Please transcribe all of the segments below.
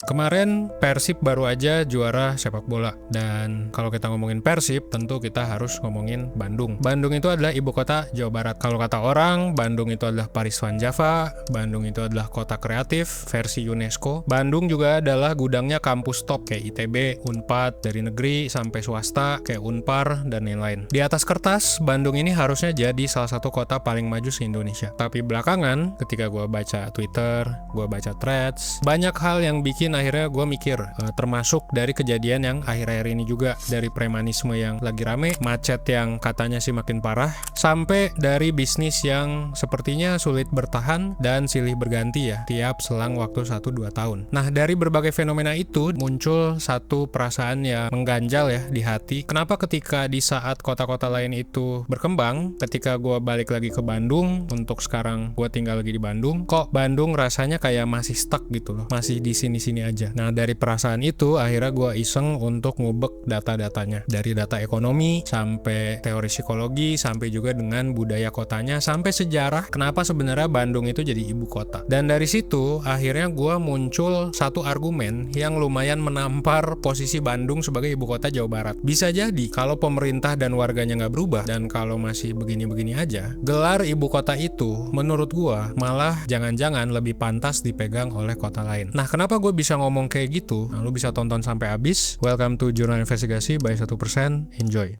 Kemarin Persib baru aja juara sepak bola. Dan kalau kita ngomongin Persib, tentu kita harus ngomongin Bandung. Bandung itu adalah ibu kota Jawa Barat. Kalau kata orang, Bandung itu adalah Paris Van Java, Bandung itu adalah kota kreatif versi UNESCO. Bandung juga adalah gudangnya kampus top kayak ITB, Unpad, dari negeri sampai swasta kayak Unpar dan lain-lain. Di atas kertas, Bandung ini harusnya jadi salah satu kota paling maju se-Indonesia. Tapi belakangan, ketika gue baca Twitter, gue baca threads, banyak hal yang bikin akhirnya gue mikir, termasuk dari kejadian yang akhir-akhir ini juga, dari premanisme yang lagi rame, macet yang katanya sih makin parah, sampai dari bisnis yang sepertinya sulit bertahan dan silih berganti ya tiap selang waktu 1-2 tahun. Nah, dari berbagai fenomena itu muncul satu perasaan yang mengganjal ya di hati. Kenapa ketika di saat kota-kota lain itu berkembang, ketika gue balik lagi ke Bandung, untuk sekarang gue tinggal lagi di Bandung, kok Bandung rasanya kayak masih stuck gitu loh, masih di sini-sini aja. Nah, dari perasaan itu akhirnya gue iseng untuk ngubek data-datanya, dari data ekonomi sampai teori psikologi, sampai juga dengan budaya kotanya, sampai sejarah kenapa sebenarnya Bandung itu jadi ibu kota. Dan dari situ akhirnya gue muncul satu argumen yang lumayan menampar posisi Bandung sebagai ibu kota Jawa Barat. Bisa jadi kalau pemerintah dan warganya nggak berubah, dan kalau masih begini-begini aja, gelar ibu kota itu menurut gue malah jangan-jangan lebih pantas dipegang oleh kota lain. Nah, kenapa gue bisa ngomong kayak gitu? Nah, lu bisa tonton sampai habis. Welcome to Jurnal Investigasi by 1%. Enjoy.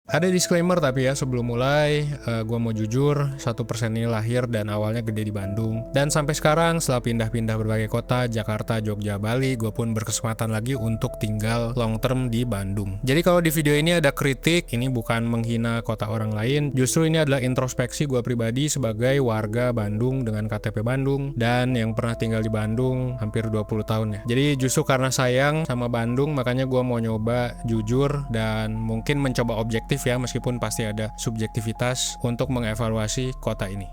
Ada disclaimer tapi ya sebelum mulai, gue mau jujur, 1% ini lahir dan awalnya gede di Bandung. Dan sampai sekarang setelah pindah-pindah berbagai kota, Jakarta, Jogja, Bali, gue pun berkesempatan lagi untuk tinggal long term di Bandung. Jadi kalau di video ini ada kritik, ini bukan menghina kota orang lain, justru ini adalah introspeksi gue pribadi sebagai warga Bandung dengan KTP Bandung, dan yang pernah tinggal di Bandung hampir 20 tahun ya. Jadi justru karena sayang sama Bandung, makanya gue mau nyoba jujur dan mungkin mencoba objektif ya, meskipun pasti ada subjektivitas untuk mengevaluasi kota ini.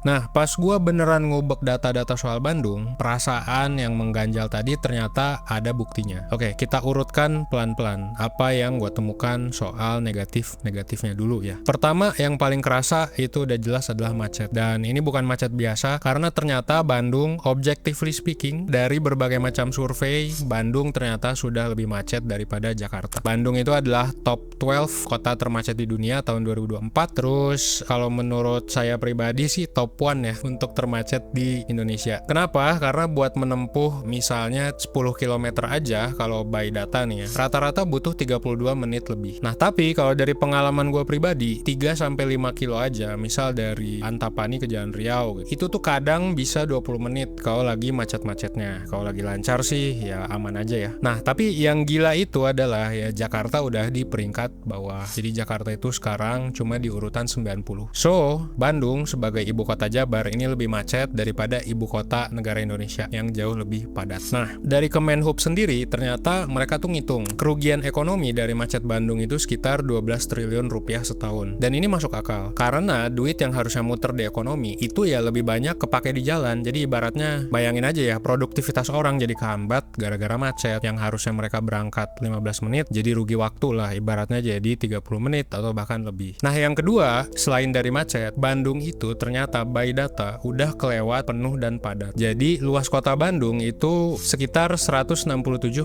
Nah, pas gue beneran ngubek data-data soal Bandung, perasaan yang mengganjal tadi ternyata ada buktinya. Oke, kita urutkan pelan-pelan apa yang gue temukan soal negatifnya dulu ya. Pertama, yang paling kerasa itu udah jelas adalah macet. Dan ini bukan macet biasa, karena ternyata Bandung, objectively speaking, dari berbagai macam survei, Bandung ternyata sudah lebih macet daripada Jakarta. Bandung itu adalah top 12 kota termacet di dunia tahun 2024. Terus kalau menurut saya pribadi sih top 1 ya untuk termacet di Indonesia. Kenapa? Karena buat menempuh misalnya 10 km aja kalau by data nih ya, rata-rata butuh 32 menit lebih. Nah, tapi kalau dari pengalaman gue pribadi, 3-5 kilo aja, misal dari Antapani ke Jalan Riau, itu tuh kadang bisa 20 menit kalau lagi macet-macetnya. Kalau lagi lancar sih ya aman aja ya. Nah, tapi yang gila itu adalah ya Jakarta udah di peringkat bawah. Jadi Jakarta itu sekarang cuma di urutan 90. So, Bandung sebagai ibu kota Jabar ini lebih macet daripada ibu kota negara Indonesia yang jauh lebih padat. Nah, dari Kemenhub sendiri ternyata mereka tuh ngitung kerugian ekonomi dari macet Bandung itu sekitar 12 triliun rupiah setahun. Dan ini masuk akal karena duit yang harusnya muter di ekonomi itu ya lebih banyak kepake di jalan. Jadi ibaratnya bayangin aja ya, produktivitas orang jadi kehambat gara-gara macet, yang harusnya mereka berangkat 15 menit jadi rugi waktu lah, ibaratnya jadi 30 menit atau bahkan lebih. Nah, yang kedua, selain dari macet, Bandung itu ternyata by data udah kelewat penuh dan padat. Jadi luas kota Bandung itu sekitar 167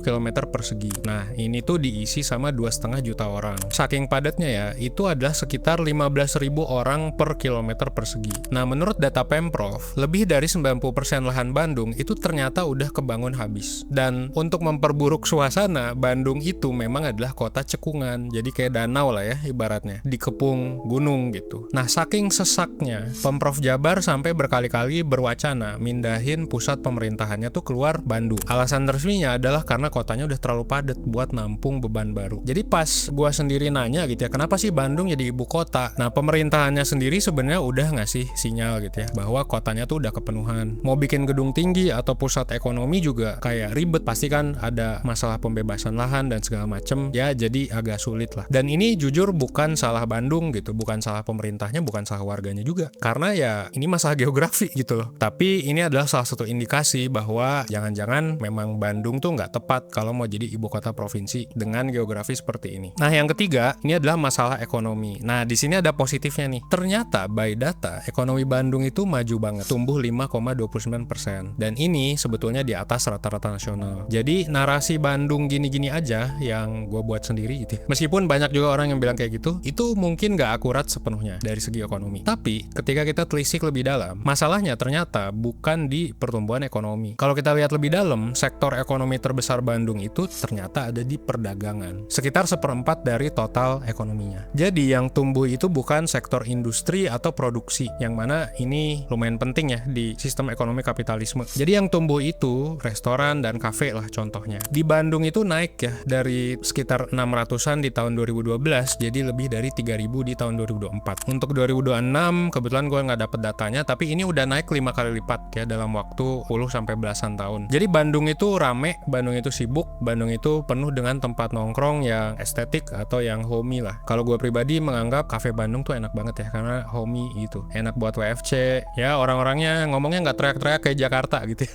km persegi. Nah, ini tuh diisi sama 2,5 juta orang. Saking padatnya ya, itu adalah sekitar 15.000 orang per kilometer persegi. Nah, menurut data Pemprov, lebih dari 90% lahan Bandung itu ternyata udah kebangun habis. Dan untuk memperburuk suasana, Bandung itu memang adalah kota cekungan. Jadi kayak danau lah ya ibaratnya, dikepung gunung gitu. Nah, saking sesaknya, Pemprov Jawa Jabar sampai berkali-kali berwacana mindahin pusat pemerintahannya tuh keluar Bandung. Alasan resminya adalah karena kotanya udah terlalu padat buat nampung beban baru. Jadi pas gua sendiri nanya gitu ya, kenapa sih Bandung jadi ibu kota? Nah, pemerintahannya sendiri sebenarnya udah ngasih sinyal gitu ya, bahwa kotanya tuh udah kepenuhan. Mau bikin gedung tinggi atau pusat ekonomi juga kayak ribet, pasti kan ada masalah pembebasan lahan dan segala macem ya, jadi agak sulit lah. Dan ini jujur bukan salah Bandung gitu, bukan salah pemerintahnya, bukan salah warganya juga, karena ya ini masalah geografi gitu loh. Tapi ini adalah salah satu indikasi bahwa jangan-jangan memang Bandung tuh nggak tepat kalau mau jadi ibu kota provinsi dengan geografi seperti ini. Nah, yang ketiga ini adalah masalah ekonomi. Nah, di sini ada positifnya nih. Ternyata by data ekonomi Bandung itu maju banget, tumbuh 5,29%, dan ini sebetulnya di atas rata-rata nasional. Jadi narasi Bandung gini-gini aja yang gue buat sendiri gitu ya. Meskipun banyak juga orang yang bilang kayak gitu, itu mungkin nggak akurat sepenuhnya dari segi ekonomi. Tapi ketika kita telisik lebih dalam, masalahnya ternyata bukan di pertumbuhan ekonomi. Kalau kita lihat lebih dalam, sektor ekonomi terbesar Bandung itu ternyata ada di perdagangan, sekitar 1/4 dari total ekonominya. Jadi yang tumbuh itu bukan sektor industri atau produksi, yang mana ini lumayan penting ya di sistem ekonomi kapitalisme. Jadi yang tumbuh itu restoran dan kafe lah contohnya. Di Bandung itu naik ya dari sekitar 600-an di tahun 2012 jadi lebih dari 3.000 di tahun 2024. Untuk 2026 kebetulan gue nggak dapet datanya, tapi ini udah naik 5 kali lipat ya dalam waktu 10 sampai belasan tahun. Jadi Bandung itu rame, Bandung itu sibuk, Bandung itu penuh dengan tempat nongkrong yang estetik atau yang homey lah. Kalau gue pribadi menganggap kafe Bandung tuh enak banget ya, karena homey gitu, enak buat WFC ya, orang-orangnya ngomongnya nggak teriak-teriak kayak Jakarta gitu ya.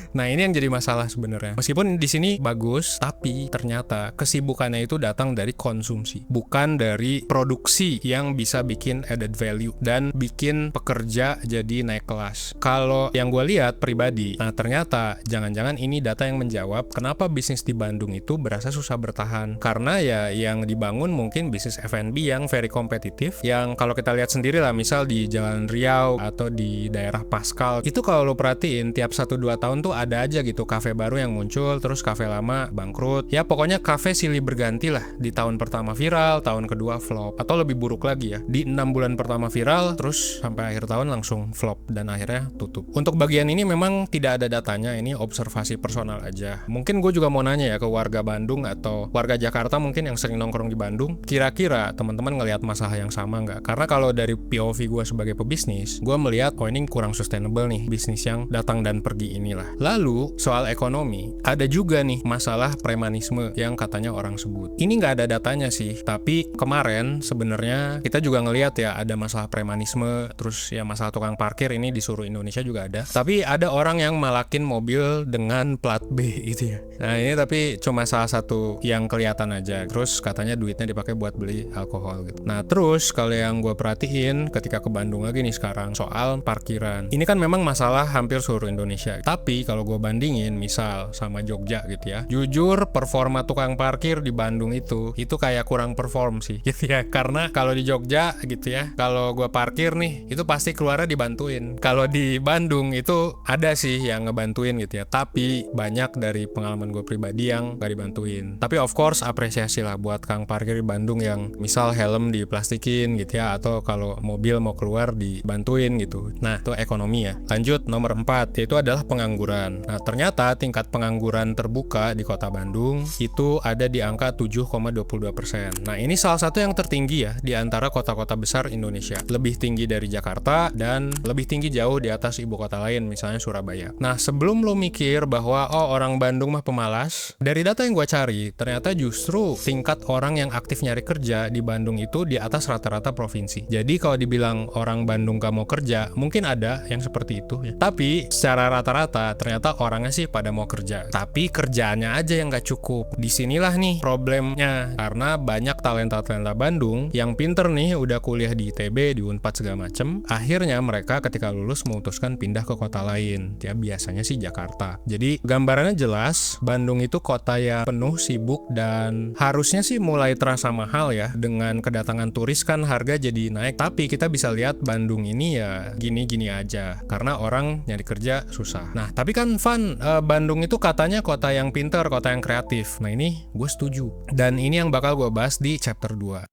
Nah, ini yang jadi masalah sebenarnya. Meskipun di sini bagus, tapi ternyata kesibukannya itu datang dari konsumsi, bukan dari produksi yang bisa bikin added value dan bikin pekerja jadi naik kelas. Kalau yang gue lihat pribadi, nah ternyata jangan-jangan ini data yang menjawab kenapa bisnis di Bandung itu berasa susah bertahan. Karena ya yang dibangun mungkin bisnis F&B yang very kompetitif, yang kalau kita lihat sendiri lah, misal di Jalan Riau atau di daerah Paskal, itu kalau lo perhatiin tiap 1-2 tahun tuh ada aja gitu kafe baru yang muncul, terus kafe lama bangkrut. Ya pokoknya kafe silih berganti lah. Di tahun pertama viral, tahun kedua flop, atau lebih buruk lagi ya, di 6 bulan pertama viral, terus sampai akhir tahun langsung flop dan akhirnya tutup. Untuk bagian ini memang tidak ada datanya, ini observasi personal aja. Mungkin gue juga mau nanya ya ke warga Bandung atau warga Jakarta mungkin yang sering nongkrong di Bandung, kira-kira teman-teman ngelihat masalah yang sama nggak? Karena kalau dari POV gue sebagai pebisnis, gue melihat ini kurang sustainable nih bisnis yang datang dan pergi inilah. Lalu soal ekonomi, ada juga nih masalah premanisme yang katanya orang sebut. Ini nggak ada datanya sih, tapi kemarin sebenarnya kita juga ngelihat ya ada masalah premanisme, terus ya masalah tukang parkir ini di seluruh Indonesia juga ada. Tapi ada orang yang malakin mobil dengan plat B gitu ya. Nah, ini tapi cuma salah satu yang kelihatan aja. Terus katanya duitnya dipakai buat beli alkohol gitu. Nah, terus kalau yang gue perhatiin ketika ke Bandung lagi nih sekarang soal parkiran. Ini kan memang masalah hampir seluruh Indonesia. Tapi kalau gue bandingin misal sama Jogja gitu ya, jujur performa tukang parkir di Bandung itu kayak kurang perform sih gitu ya. Karena kalau di Jogja gitu ya, kalau gue parkir nih itu pasti keluarnya dibantuin. Kalau di Bandung itu ada sih yang ngebantuin gitu ya, tapi banyak dari pengalaman gue pribadi yang gak dibantuin. Tapi of course apresiasi lah buat kang parkir di Bandung yang misal helm diplastikin gitu ya, atau kalau mobil mau keluar dibantuin gitu. Nah, itu ekonomi ya. Lanjut nomor 4, yaitu adalah pengangguran. Nah, ternyata tingkat pengangguran terbuka di kota Bandung itu ada di angka 7,22%. Nah, ini salah satu yang tertinggi ya di antara kota-kota besar Indonesia. Lebih tinggi dari Jakarta dan lebih tinggi jauh di atas ibu kota lain, misalnya Surabaya. Nah, sebelum lo mikir bahwa orang Bandung mah pemalas, dari data yang gue cari, ternyata justru tingkat orang yang aktif nyari kerja di Bandung itu di atas rata-rata provinsi. Jadi kalau dibilang orang Bandung gak mau kerja, mungkin ada yang seperti itu ya. Tapi secara rata-rata ternyata orangnya sih pada mau kerja, tapi kerjaannya aja yang gak cukup. Disinilah nih problemnya, karena banyak talenta-talenta Bandung yang pinter nih udah kuliah di ITB, di Unpad segala macem, akhirnya mereka ketika lulus memutuskan pindah ke kota lain ya, biasanya sih Jakarta. Jadi gambarannya jelas, Bandung itu kota yang penuh, sibuk, dan harusnya sih mulai terasa mahal ya. Dengan kedatangan turis kan harga jadi naik, tapi kita bisa lihat Bandung ini ya gini-gini aja karena orang nyari kerja susah. Nah, tapi kan Bandung itu katanya kota yang pinter, kota yang kreatif. Nah, ini gue setuju, dan ini yang bakal gue bahas di chapter 2.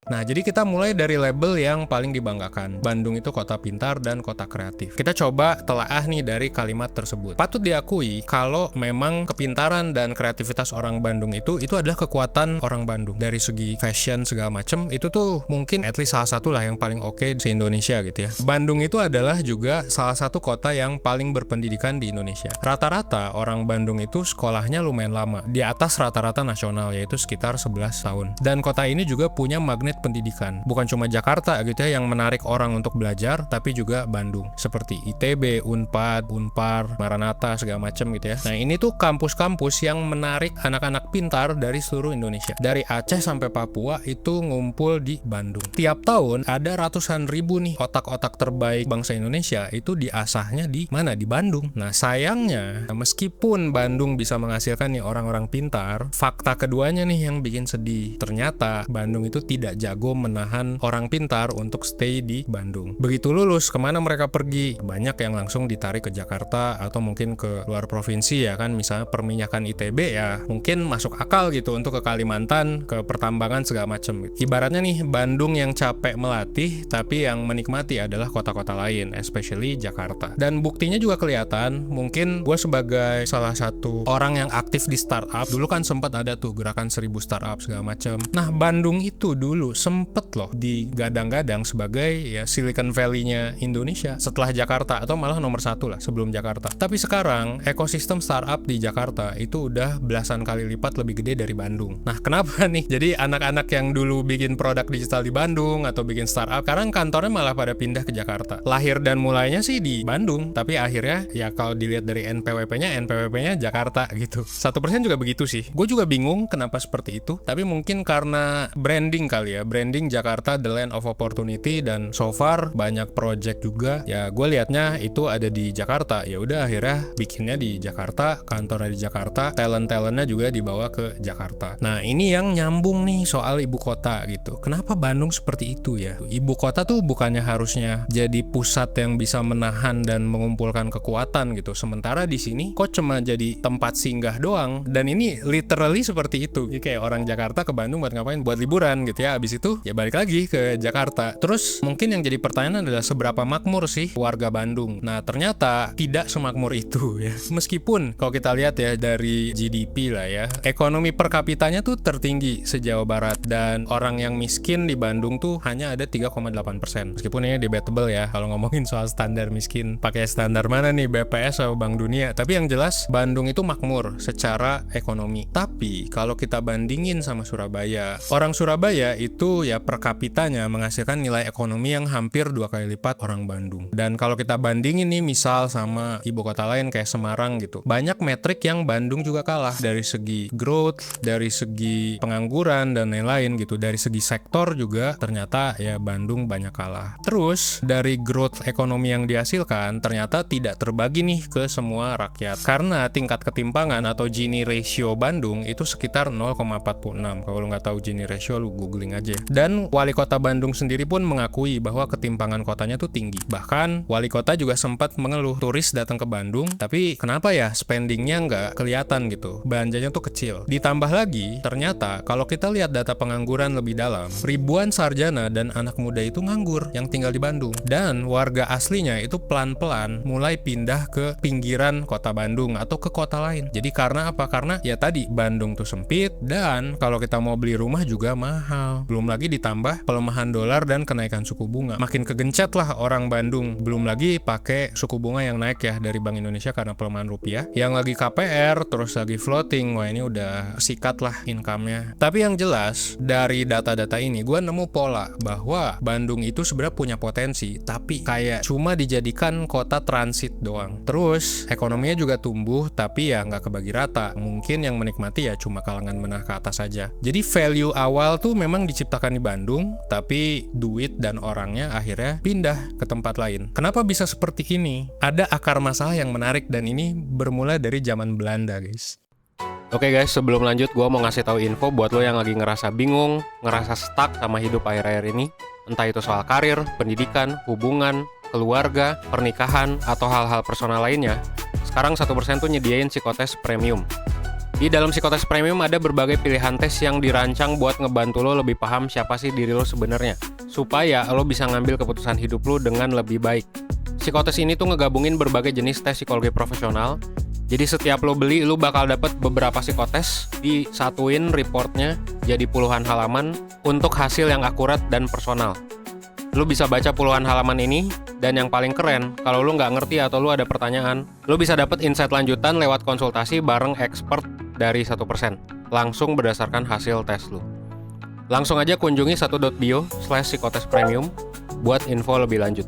Nah, jadi kita mulai dari label yang paling dibanggakan. Bandung itu kota pintar dan kota kreatif. Kita coba telaah nih dari kalimat tersebut. Patut diakui kalau memang kepintaran dan kreativitas orang Bandung itu adalah kekuatan orang Bandung. Dari segi fashion segala macem, itu tuh mungkin at least salah satu lah yang paling oke se-Indonesia gitu ya. Bandung itu adalah juga salah satu kota yang paling berpendidikan di Indonesia. Rata-rata orang Bandung itu sekolahnya lumayan lama, di atas rata-rata nasional, yaitu sekitar 11 tahun. Dan kota ini juga punya magnet pendidikan. Bukan cuma Jakarta gitu ya yang menarik orang untuk belajar, tapi juga Bandung. Seperti ITB, Unpad, Unpar, Maranatha, segala macam gitu ya. Nah, ini tuh kampus-kampus yang menarik anak-anak pintar dari seluruh Indonesia. Dari Aceh sampai Papua itu ngumpul di Bandung. Tiap tahun ada ratusan ribu nih otak-otak terbaik bangsa Indonesia itu diasahnya di mana? Di Bandung. Nah, sayangnya meskipun Bandung bisa menghasilkan nih orang-orang pintar, fakta keduanya nih yang bikin sedih. Ternyata Bandung itu tidak jago menahan orang pintar untuk stay di Bandung. Begitu lulus, kemana mereka pergi? Banyak yang langsung ditarik ke Jakarta atau mungkin ke luar provinsi ya kan, misalnya perminyakan ITB ya mungkin masuk akal gitu untuk ke Kalimantan, ke pertambangan segala macam. Ibaratnya nih Bandung yang capek melatih, tapi yang menikmati adalah kota-kota lain, especially Jakarta. Dan buktinya juga kelihatan, mungkin gue sebagai salah satu orang yang aktif di startup, dulu kan sempat ada tuh gerakan 1000 startup segala macam. Nah, Bandung itu dulu sempet loh digadang-gadang sebagai ya Silicon Valley-nya Indonesia setelah Jakarta, atau malah nomor 1 lah sebelum Jakarta. Tapi sekarang ekosistem startup di Jakarta itu udah belasan kali lipat lebih gede dari Bandung. Nah, kenapa nih? Jadi anak-anak yang dulu bikin produk digital di Bandung atau bikin startup, sekarang kantornya malah pada pindah ke Jakarta. Lahir dan mulainya sih di Bandung, tapi akhirnya ya kalau dilihat dari NPWP-nya Jakarta gitu. 1% juga begitu sih. Gue juga bingung kenapa seperti itu, tapi mungkin karena branding kali ya, branding Jakarta the land of opportunity, dan so far banyak project juga ya gue liatnya itu ada di Jakarta. Ya udah akhirnya bikinnya di Jakarta, kantornya di Jakarta, talent-talentnya juga dibawa ke Jakarta. Nah, ini yang nyambung nih soal ibu kota gitu. Kenapa Bandung seperti itu ya? Ibu kota tuh bukannya harusnya jadi pusat yang bisa menahan dan mengumpulkan kekuatan gitu. Sementara di sini kok cuma jadi tempat singgah doang. Dan ini literally seperti itu. Jadi kayak orang Jakarta ke Bandung buat ngapain? Buat liburan gitu ya. Abis itu ya balik lagi ke Jakarta. Terus mungkin yang jadi pertanyaan adalah seberapa makmur sih warga Bandung? Nah, ternyata tidak semakmur itu ya. Meskipun kalau kita lihat ya dari GDP lah ya, ekonomi per kapitanya tuh tertinggi se-Jawa Barat, dan orang yang miskin di Bandung tuh hanya ada 3,8%. Meskipun ini debatable ya kalau ngomongin soal standar miskin. Pakai standar mana nih, BPS atau Bank Dunia? Tapi yang jelas Bandung itu makmur secara ekonomi. Tapi kalau kita bandingin sama Surabaya, orang Surabaya itu ya per kapitanya menghasilkan nilai ekonomi yang hampir 2 kali lipat orang Bandung. Dan kalau kita bandingin nih misal sama ibu kota lain kayak Semarang gitu, banyak metrik yang Bandung juga kalah dari segi growth, dari segi pengangguran dan lain-lain gitu. Dari segi sektor juga ternyata ya Bandung banyak kalah. Terus dari growth ekonomi yang dihasilkan ternyata tidak terbagi nih ke semua rakyat, karena tingkat ketimpangan atau Gini ratio Bandung itu sekitar 0,46. Kalau lu nggak tahu Gini ratio, lu googling aja. Dan wali kota Bandung sendiri pun mengakui bahwa ketimpangan kotanya tuh tinggi. Bahkan wali kota juga sempat mengeluh turis datang ke Bandung, tapi kenapa ya spendingnya nggak kelihatan gitu, belanjanya tuh kecil. Ditambah lagi, ternyata kalau kita lihat data pengangguran lebih dalam, ribuan sarjana dan anak muda itu nganggur yang tinggal di Bandung. Dan warga aslinya itu pelan-pelan mulai pindah ke pinggiran kota Bandung atau ke kota lain. Jadi karena apa? Karena ya tadi Bandung tuh sempit, dan kalau kita mau beli rumah juga mahal. Belum lagi ditambah pelemahan dolar dan kenaikan suku bunga. Makin kegencet lah orang Bandung. Belum lagi pakai suku bunga yang naik ya dari Bank Indonesia karena pelemahan rupiah. Yang lagi KPR, terus lagi floating. Wah, ini udah sikat lah income-nya. Tapi yang jelas dari data-data ini gue nemu pola bahwa Bandung itu sebenarnya punya potensi, tapi kayak cuma dijadikan kota transit doang. Terus ekonominya juga tumbuh, tapi ya nggak kebagi rata. Mungkin yang menikmati ya cuma kalangan menengah ke atas saja. Jadi value awal tuh memang diciptakan di Bandung, tapi duit dan orangnya akhirnya pindah ke tempat lain. Kenapa bisa seperti ini? Ada akar masalah yang menarik, dan ini bermula dari zaman Belanda, guys. Oke guys, sebelum lanjut gue mau ngasih tahu info buat lo yang lagi ngerasa bingung, ngerasa stuck sama hidup akhir-akhir ini. Entah itu soal karir, pendidikan, hubungan, keluarga, pernikahan, atau hal-hal personal lainnya. Sekarang 1% tuh nyediain psikotes premium. Di dalam psikotes premium ada berbagai pilihan tes yang dirancang buat ngebantu lo lebih paham siapa sih diri lo sebenarnya, supaya lo bisa ngambil keputusan hidup lo dengan lebih baik. Psikotes ini tuh ngegabungin berbagai jenis tes psikologi profesional. Jadi setiap lo beli, lo bakal dapet beberapa psikotes, disatuin reportnya jadi puluhan halaman untuk hasil yang akurat dan personal. Lo bisa baca puluhan halaman ini, dan yang paling keren, kalau lo nggak ngerti atau lo ada pertanyaan, lo bisa dapet insight lanjutan lewat konsultasi bareng expert dari 1%, langsung berdasarkan hasil tes lo. Langsung aja kunjungi 1.bio/psikotes premium buat info lebih lanjut.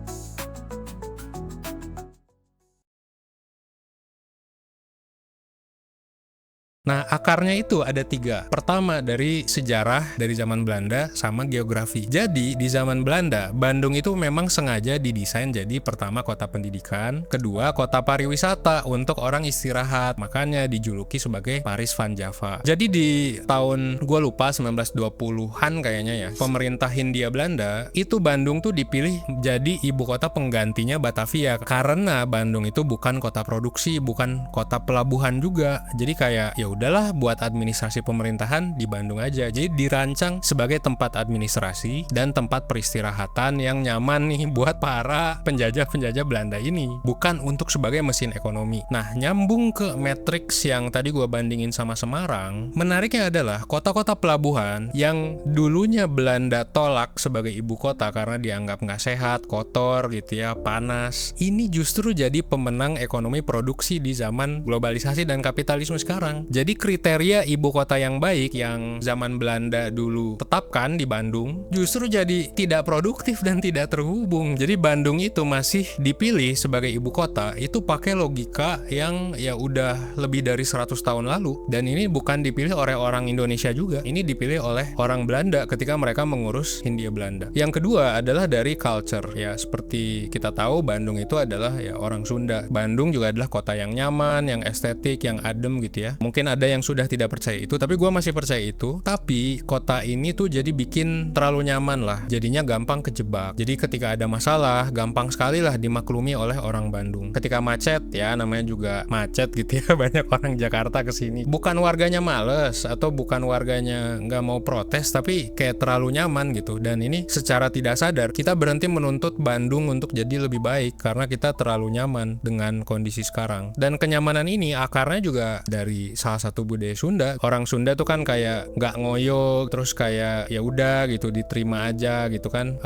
Nah, akarnya itu ada 3. Pertama, dari sejarah, dari zaman Belanda, sama geografi. Jadi, di zaman Belanda, Bandung itu memang sengaja didesain jadi pertama kota pendidikan, kedua kota pariwisata untuk orang istirahat, makanya dijuluki sebagai Paris Van Java. Jadi di tahun, gue lupa, 1920-an kayaknya ya, pemerintah Hindia Belanda, itu Bandung tuh dipilih jadi ibu kota penggantinya Batavia, karena Bandung itu bukan kota produksi, bukan kota pelabuhan juga. Jadi kayak, ya udahlah buat administrasi pemerintahan di Bandung aja. Jadi dirancang sebagai tempat administrasi dan tempat peristirahatan yang nyaman nih buat para penjajah-penjajah Belanda ini, bukan untuk sebagai mesin ekonomi. Nah, nyambung ke matriks yang tadi gue bandingin sama Semarang, menariknya adalah kota-kota pelabuhan yang dulunya Belanda tolak sebagai ibu kota karena dianggap nggak sehat, kotor gitu ya, panas. Ini justru jadi pemenang ekonomi produksi di zaman globalisasi dan kapitalisme sekarang. Jadi kriteria ibu kota yang baik yang zaman Belanda dulu tetapkan di Bandung justru jadi tidak produktif dan tidak terhubung. Jadi Bandung itu masih dipilih sebagai ibu kota itu pakai logika yang ya udah lebih dari 100 tahun lalu, dan ini bukan dipilih oleh orang Indonesia juga. Ini dipilih oleh orang Belanda ketika mereka mengurus Hindia Belanda. Yang kedua adalah dari culture. Ya, seperti kita tahu Bandung itu adalah ya orang Sunda. Bandung juga adalah kota yang nyaman, yang estetik, yang adem gitu ya. Mungkin ada yang sudah tidak percaya itu, tapi gue masih percaya itu. Tapi kota ini tuh jadi bikin terlalu nyaman lah, jadinya gampang kejebak. Jadi ketika ada masalah, gampang sekali lah dimaklumi oleh orang Bandung. Ketika macet, ya namanya juga macet gitu ya, banyak orang Jakarta kesini. Bukan warganya males atau bukan warganya nggak mau protes, tapi kayak terlalu nyaman gitu. Dan ini secara tidak sadar kita berhenti menuntut Bandung untuk jadi lebih baik karena kita terlalu nyaman dengan kondisi sekarang. Dan kenyamanan ini akarnya juga dari salah satu budaya Sunda. Orang Sunda tuh kan kayak nggak ngoyo, terus kayak ya udah gitu diterima aja gitu kan.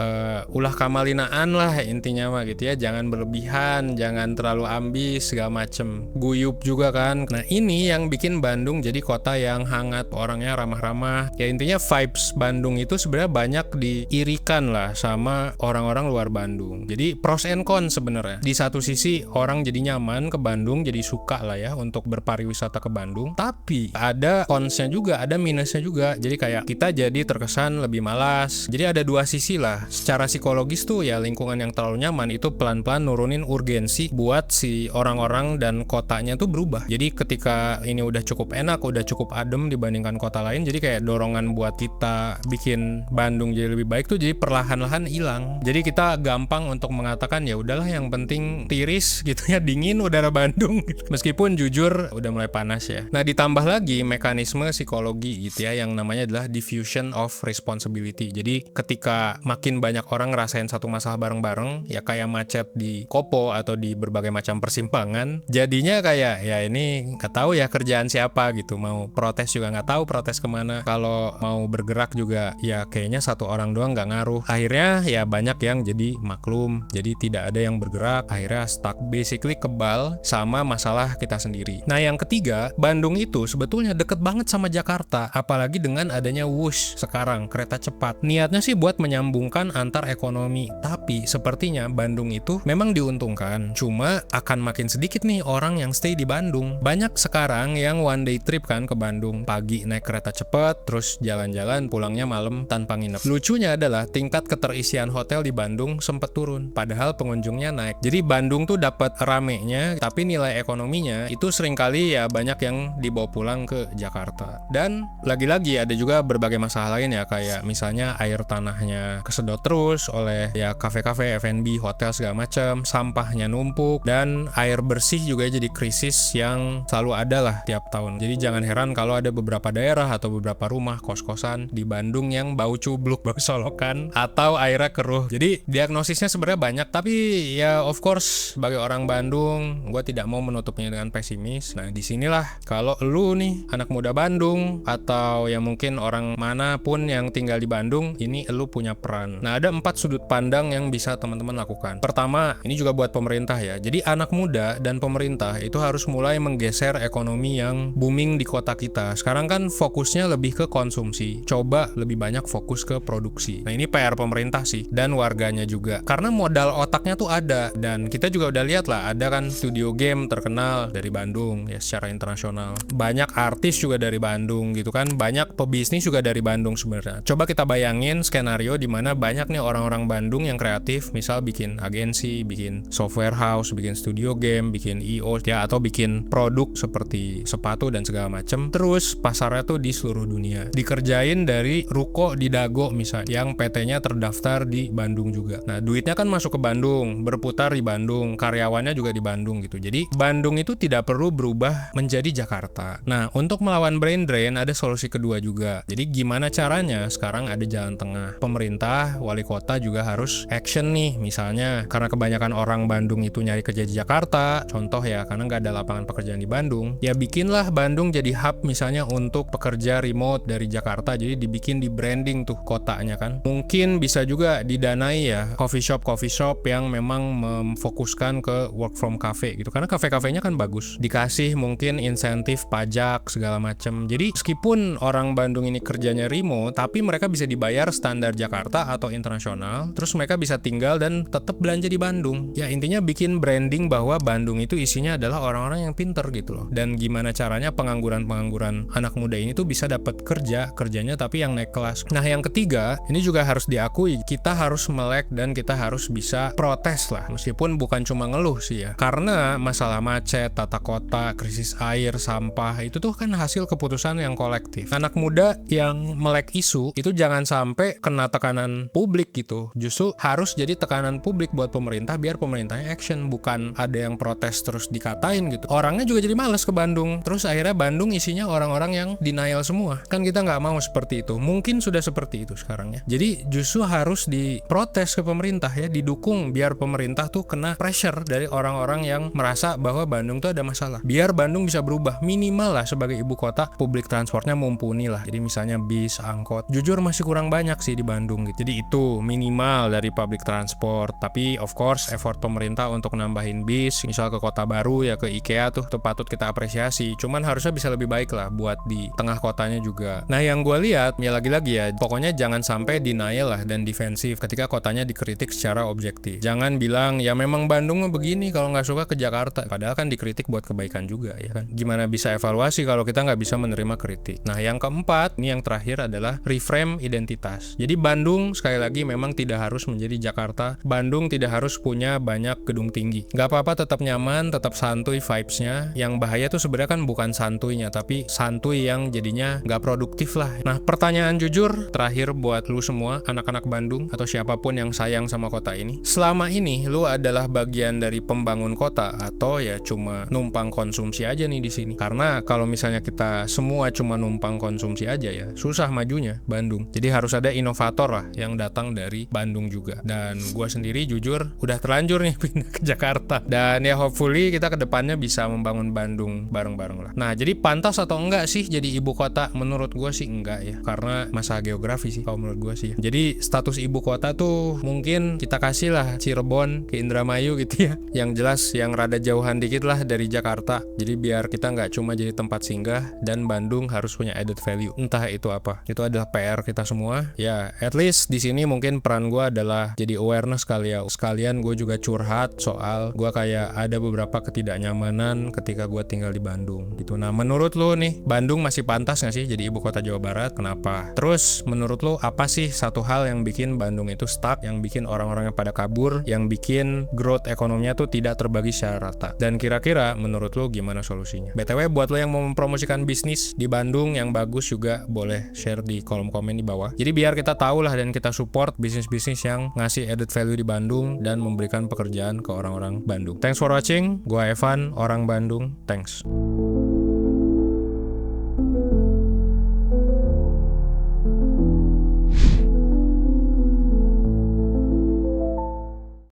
Ulah kamalinaan lah intinya mah gitu ya, jangan berlebihan, jangan terlalu ambis segala macem, guyup juga kan. Nah, ini yang bikin Bandung jadi kota yang hangat, orangnya ramah-ramah. Ya intinya vibes Bandung itu sebenarnya banyak diirikan lah sama orang-orang luar Bandung. Jadi pros and cons sebenarnya. Di satu sisi orang jadi nyaman ke Bandung, jadi suka lah ya untuk berpariwisata ke Bandung. Tapi ada consnya juga, ada minusnya juga. Jadi kayak kita jadi terkesan lebih malas. Jadi ada dua sisi lah. Secara psikologis tuh ya lingkungan yang terlalu nyaman itu pelan-pelan nurunin urgensi buat si orang-orang dan kotanya tuh berubah. Jadi ketika ini udah cukup enak, udah cukup adem dibandingkan kota lain, jadi kayak dorongan buat kita bikin Bandung jadi lebih baik tuh jadi perlahan-lahan hilang. Jadi kita gampang untuk mengatakan ya udahlah yang penting tiris gitu ya, dingin udara Bandung. Meskipun jujur udah mulai panas ya. Nah, ditambah lagi mekanisme psikologi gitu ya yang namanya adalah diffusion of responsibility. Jadi ketika makin banyak orang ngerasain satu masalah bareng-bareng, ya kayak macet di Kopo atau di berbagai macam persimpangan, jadinya kayak ya ini nggak tahu ya kerjaan siapa gitu, mau protes juga nggak tahu protes kemana, kalau mau bergerak juga ya kayaknya satu orang doang nggak ngaruh. Akhirnya ya banyak yang jadi maklum, jadi tidak ada yang bergerak, akhirnya stuck, basically kebal sama masalah kita sendiri. Nah, yang ketiga, Bandung itu sebetulnya deket banget sama Jakarta, apalagi dengan adanya Wush sekarang, kereta cepat. Niatnya sih buat menyambungkan antar ekonomi, tapi sepertinya Bandung itu memang diuntungkan, cuma akan makin sedikit nih orang yang stay di Bandung. Banyak sekarang yang one day trip kan ke Bandung, pagi naik kereta cepat, terus jalan-jalan pulangnya malam tanpa nginep. Lucunya adalah tingkat keterisian hotel di Bandung sempat turun, padahal pengunjungnya naik. Jadi Bandung tuh dapat ramenya, tapi nilai ekonominya itu seringkali ya banyak yang di dibawa pulang ke Jakarta. Dan lagi-lagi ada juga berbagai masalah lain ya, kayak misalnya air tanahnya kesedot terus oleh ya kafe-kafe, F&B, hotel segala macam, sampahnya numpuk, dan air bersih juga jadi krisis yang selalu ada lah tiap tahun. Jadi jangan heran kalau ada beberapa daerah atau beberapa rumah kos-kosan di Bandung yang bau cubluk, bau solokan, atau airnya keruh. Jadi diagnosisnya sebenarnya banyak, tapi ya of course sebagai orang Bandung, gue tidak mau menutupnya dengan pesimis. Nah disinilah kalau lu nih anak muda Bandung atau yang mungkin orang manapun yang tinggal di Bandung, ini lu punya peran. Nah ada 4 sudut pandang yang bisa teman-teman lakukan. Pertama, ini juga buat pemerintah ya. Jadi anak muda dan pemerintah itu harus mulai menggeser ekonomi yang booming di kota kita. Sekarang kan fokusnya lebih ke konsumsi. Coba lebih banyak fokus ke produksi. Nah ini PR pemerintah sih, dan warganya juga. Karena modal otaknya tuh ada, dan kita juga udah lihat lah, ada kan studio game terkenal dari Bandung ya secara internasional. Banyak artis juga dari Bandung gitu kan, banyak pebisnis juga dari Bandung sebenarnya. Coba kita bayangin skenario di mana banyak nih orang-orang Bandung yang kreatif, misal bikin agensi, bikin software house, bikin studio game, bikin IO ya, atau bikin produk seperti sepatu dan segala macem. Terus pasarnya tuh di seluruh dunia. Dikerjain dari ruko di Dago misalnya, yang PT-nya terdaftar di Bandung juga. Nah duitnya kan masuk ke Bandung, berputar di Bandung, karyawannya juga di Bandung gitu. Jadi Bandung itu tidak perlu berubah menjadi Jakarta. Nah untuk melawan brain drain ada solusi kedua juga. Jadi gimana caranya? Sekarang ada jalan tengah. Pemerintah, wali kota juga harus action nih. Misalnya karena kebanyakan orang Bandung itu nyari kerja di Jakarta, contoh ya, karena nggak ada lapangan pekerjaan di Bandung, ya bikinlah Bandung jadi hub misalnya untuk pekerja remote dari Jakarta. Jadi dibikin di branding tuh kotanya kan. Mungkin bisa juga didanai ya coffee shop yang memang memfokuskan ke work from cafe gitu, karena kafe-kafenya kan bagus, dikasih mungkin insentif pajak segala macam. Jadi meskipun orang Bandung ini kerjanya remote, tapi mereka bisa dibayar standar Jakarta atau internasional, terus mereka bisa tinggal dan tetap belanja di Bandung. Ya intinya bikin branding bahwa Bandung itu isinya adalah orang-orang yang pinter gitu loh. Dan gimana caranya pengangguran anak muda ini tuh bisa dapat kerjanya tapi yang naik kelas. Nah yang ketiga, ini juga harus diakui, kita harus melek dan kita harus bisa protes lah, meskipun bukan cuma ngeluh sih ya, karena masalah macet, tata kota, krisis air, sampah, itu tuh kan hasil keputusan yang kolektif. Anak muda yang melek isu itu jangan sampai kena tekanan publik gitu, justru harus jadi tekanan publik buat pemerintah biar pemerintahnya action, bukan ada yang protes terus dikatain gitu. Orangnya juga jadi males ke Bandung, terus akhirnya Bandung isinya orang-orang yang denial semua. Kan kita nggak mau seperti itu. Mungkin sudah seperti itu sekarang ya. Jadi justru harus diprotes ke pemerintah ya, didukung biar pemerintah tuh kena pressure dari orang-orang yang merasa bahwa Bandung tuh ada masalah. Biar Bandung bisa berubah, minimal lah sebagai ibu kota public transportnya mumpuni lah. Jadi misalnya bis, angkot, jujur masih kurang banyak sih di Bandung gitu. Jadi itu minimal dari public transport. Tapi of course effort pemerintah untuk nambahin bis, misal ke Kota Baru ya, ke IKEA tuh patut kita apresiasi. Cuman harusnya bisa lebih baik lah buat di tengah kotanya juga. Nah yang gue lihat ya lagi-lagi ya, pokoknya jangan sampai denial lah dan defensif ketika kotanya dikritik secara objektif. Jangan bilang ya memang Bandung mah begini, kalau nggak suka ke Jakarta. Padahal kan dikritik buat kebaikan juga ya kan. Gimana bisa evaluasi kalau kita nggak bisa menerima kritik. Nah yang keempat, ini yang terakhir adalah reframe identitas. Jadi Bandung sekali lagi memang tidak harus menjadi Jakarta. Bandung tidak harus punya banyak gedung tinggi. Nggak apa-apa, tetap nyaman, tetap santuy vibes-nya. Yang bahaya tuh sebenarnya kan bukan santuinya, tapi santuy yang jadinya nggak produktif lah. Nah pertanyaan jujur terakhir buat lu semua anak-anak Bandung atau siapapun yang sayang sama kota ini, selama ini lu adalah bagian dari pembangun kota atau ya cuma numpang konsumsi aja nih di sini? Karena kalau misalnya kita semua cuma numpang konsumsi aja ya susah majunya Bandung. Jadi harus ada inovator lah yang datang dari Bandung juga. Dan gua sendiri jujur udah terlanjur nih pindah ke Jakarta, dan ya hopefully kita kedepannya bisa membangun Bandung bareng-bareng lah. Nah jadi pantas atau enggak sih jadi ibu kota? Menurut gua sih enggak ya, karena masalah geografi sih kalau menurut gua sih. Jadi status ibu kota tuh mungkin kita kasih lah Cirebon ke Indramayu gitu ya, yang jelas yang rada jauhan dikit lah dari Jakarta. Jadi biar kita nggak cuma jadi tempat singgah, dan Bandung harus punya added value. Entah itu apa, itu adalah PR kita semua ya. At least di sini mungkin peran gue adalah jadi awareness kali ya, sekalian gue juga curhat soal gue kayak ada beberapa ketidaknyamanan ketika gue tinggal di Bandung gitu. Nah menurut lo nih, Bandung masih pantas nggak sih jadi ibu kota Jawa Barat? Kenapa? Terus menurut lo apa sih satu hal yang bikin Bandung itu stuck, yang bikin orang-orangnya pada kabur, yang bikin growth ekonominya tuh tidak terbagi secara rata? Dan kira-kira menurut lo gimana solusinya? BTW buat buat lo yang mau mempromosikan bisnis di Bandung yang bagus juga boleh share di kolom komen di bawah. Jadi biar kita tahu lah dan kita support bisnis-bisnis yang ngasih added value di Bandung dan memberikan pekerjaan ke orang-orang Bandung. Thanks for watching. Gua Evan, orang Bandung. Thanks.